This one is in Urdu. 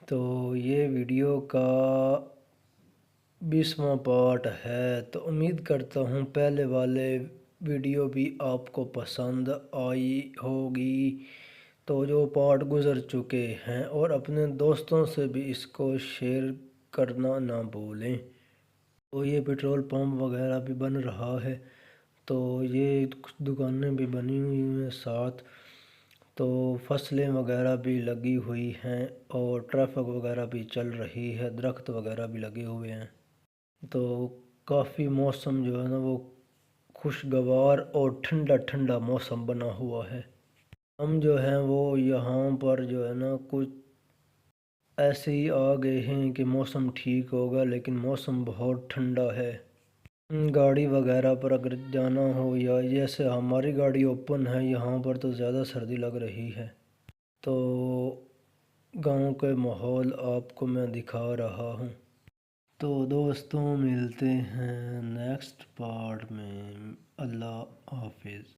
تو یہ ویڈیو کا 20واں پارٹ ہے، تو امید کرتا ہوں پہلے والے ویڈیو بھی آپ کو پسند آئی ہوگی۔ تو جو پارٹ گزر چکے ہیں، اور اپنے دوستوں سے بھی اس کو شیئر کرنا نہ بھولیں۔ تو یہ پیٹرول پمپ وغیرہ بھی بن رہا ہے، تو یہ کچھ دکانیں بھی بنی ہوئی ہیں ساتھ، تو فصلیں وغیرہ بھی لگی ہوئی ہیں، اور ٹریفک وغیرہ بھی چل رہی ہے، درخت وغیرہ بھی لگے ہوئے ہیں۔ تو کافی موسم جو ہے نا وہ خوشگوار اور ٹھنڈا ٹھنڈا موسم بنا ہوا ہے۔ ہم جو ہیں وہ یہاں پر جو ہے نا کچھ ایسے ہی آ گئے ہیں کہ موسم ٹھیک ہوگا، لیکن موسم بہت ٹھنڈا ہے۔ گاڑی وغیرہ پر اگر جانا ہو، یا جیسے ہماری گاڑی اوپن ہے یہاں پر، تو زیادہ سردی لگ رہی ہے۔ تو گاؤں کے ماحول آپ کو میں دکھا رہا ہوں۔ تو دوستوں، ملتے ہیں نیکسٹ پارٹ میں۔ اللہ حافظ۔